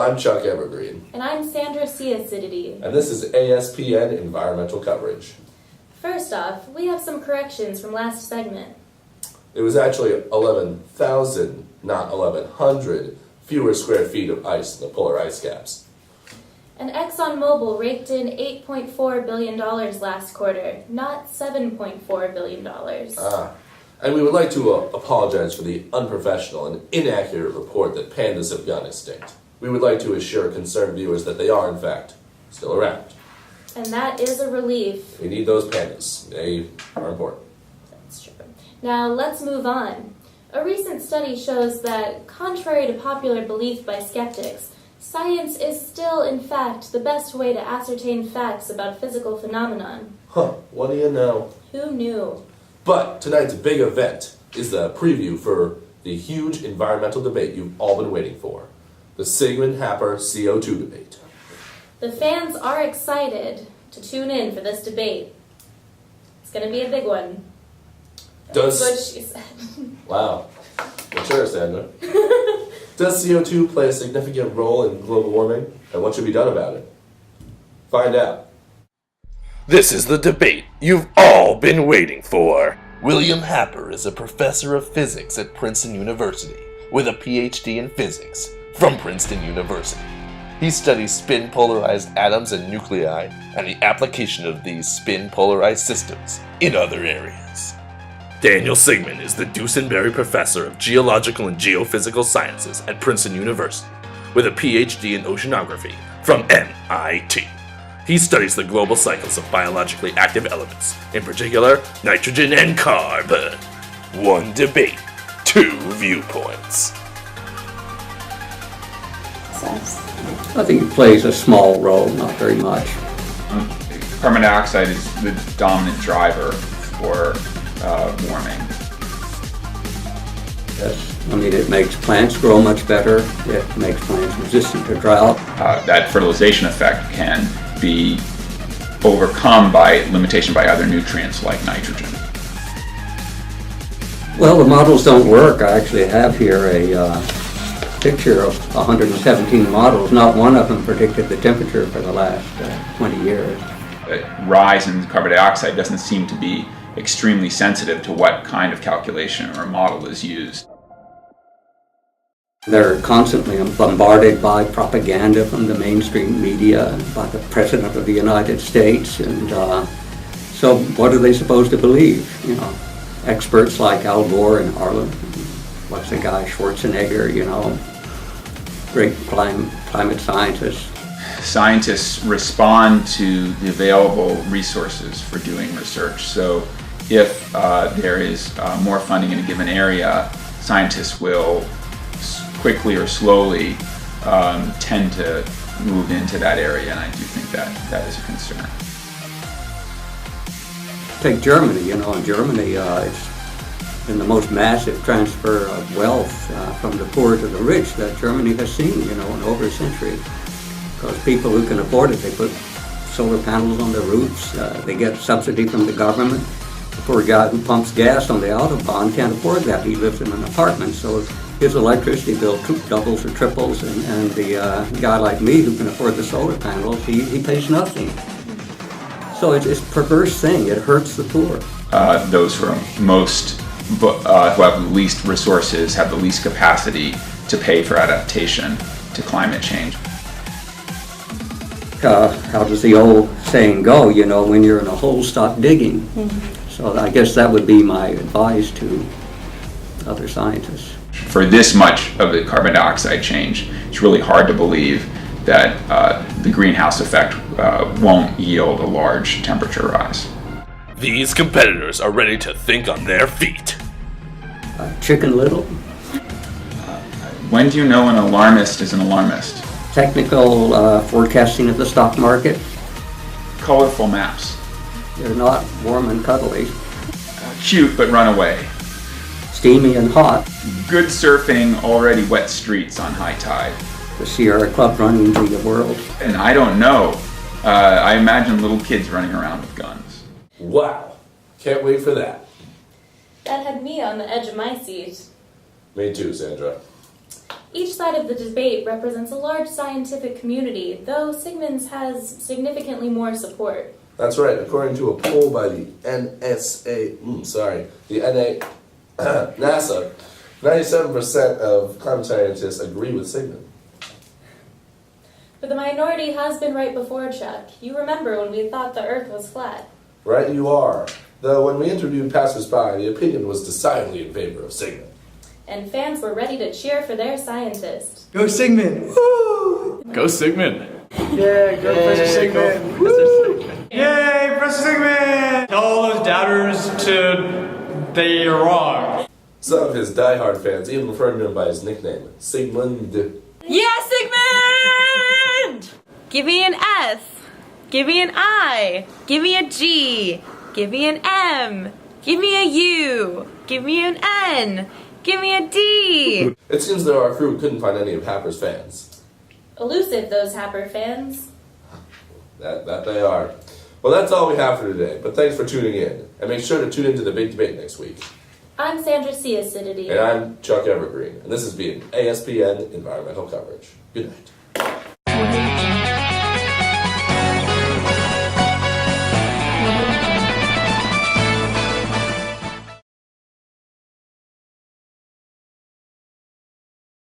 I'm Chuck Evergreen. And I'm Sandra C. Acidity. And this is ASPN Environmental Coverage. First off, we have some corrections from last segment. It was actually 11,000, not 1,100, fewer square feet of ice in the polar ice caps. And ExxonMobil raked in $8.4 billion last quarter, not $7.4 billion. And we would like to apologize for the unprofessional and inaccurate report that pandas have gone extinct. We would like to assure concerned viewers that they are, in fact, still around. And that is a relief. We need those pandas. They are important. That's true. Now, let's move on. A recent study shows that, contrary to popular belief by skeptics, science is still, in fact, the best way to ascertain facts about a physical phenomenon. What do you know? Who knew? But tonight's big event is the preview for the huge environmental debate you've all been waiting for. The Sigmund Happer CO2 debate. The fans are excited to tune in for this debate. It's going to be a big one. That's what she said. Wow. Mature, Sandra. Does CO2 play a significant role in global warming, and what should be done about it? Find out. This is the debate you've all been waiting for. William Happer is a professor of physics at Princeton University with a PhD in physics from Princeton University. He studies spin-polarized atoms and nuclei and the application of these spin-polarized systems in other areas. Daniel Sigmund is the Dusenberry Professor of Geological and Geophysical Sciences at Princeton University with a PhD in oceanography from MIT. He studies the global cycles of biologically active elements, in particular, nitrogen and carbon. One debate, two viewpoints. I think it plays a small role, not very much. Carbon dioxide is the dominant driver for warming. Yes, I mean it makes plants grow much better. It makes plants resistant to drought. That fertilization effect can be overcome by limitation by other nutrients like nitrogen. Well, the models don't work. I actually have here a picture of 117 models. Not one of them predicted the temperature for the last 20 years. Rise in carbon dioxide doesn't seem to be extremely sensitive to what kind of calculation or model is used. They're constantly bombarded by propaganda from the mainstream media, by the President of the United States, and so what are they supposed to believe? You know, experts like Al Gore and Harlan, what's the guy, Schwarzenegger, you know, great climate scientists. Scientists respond to the available resources for doing research. So if there is more funding in a given area, scientists will quickly or slowly tend to move into that area, and I do think that is a concern. Take Germany, you know, in Germany it's been the most massive transfer of wealth from the poor to the rich that Germany has seen, you know, in over a century. Because people who can afford it, they put solar panels on their roofs, they get subsidy from the government. The poor guy who pumps gas on the Autobahn can't afford that. He lives in an apartment, so his electricity bill doubles or triples, and the guy like me who can afford the solar panels, he pays nothing. So it's a perverse thing. It hurts the poor. Those who are who have the least resources have the least capacity to pay for adaptation to climate change. How does the old saying go? You know, when you're in a hole, stop digging. Mm-hmm. So I guess that would be my advice to other scientists. For this much of the carbon dioxide change, it's really hard to believe that the greenhouse effect won't yield a large temperature rise. These competitors are ready to think on their feet. Chicken Little. When do you know an alarmist is an alarmist? Technical forecasting of the stock market. Colorful maps. They're not warm and cuddly. Cute, but run away. Steamy and hot. Good surfing, already wet streets on high tide. The Sierra Club running the world. And I don't know. I imagine little kids running around with guns. Wow. Can't wait for that. That had me on the edge of my seat. Me too, Sandra. Each side of the debate represents a large scientific community, though Sigmund's has significantly more support. That's right. According to a poll by the NASA, 97% of climate scientists agree with Sigmund. But the minority has been right before, Chuck. You remember when we thought the Earth was flat. Right you are. Though when we interviewed passers-by, the opinion was decidedly in favor of Sigmund. And fans were ready to cheer for their scientist. Go Sigmund! Woo! Go Sigmund! Yeah, go Professor Sigmund! Yay, Professor Sigmund! Tell all those doubters they are wrong. Some of his die-hard fans even referred to him by his nickname, Sigmund. Yeah, Sigmund! Give me an S. Give me an I. Give me a G. Give me an M. Give me a U. Give me an N. Give me a D! It seems that our crew couldn't find any of Happer's fans. Elusive, those Happer fans. That they are. Well, that's all we have for today, but thanks for tuning in. And make sure to tune into the big debate next week. I'm Sandra C. Acidity. And I'm Chuck Evergreen, and this has been ASPN Environmental Coverage. Good night.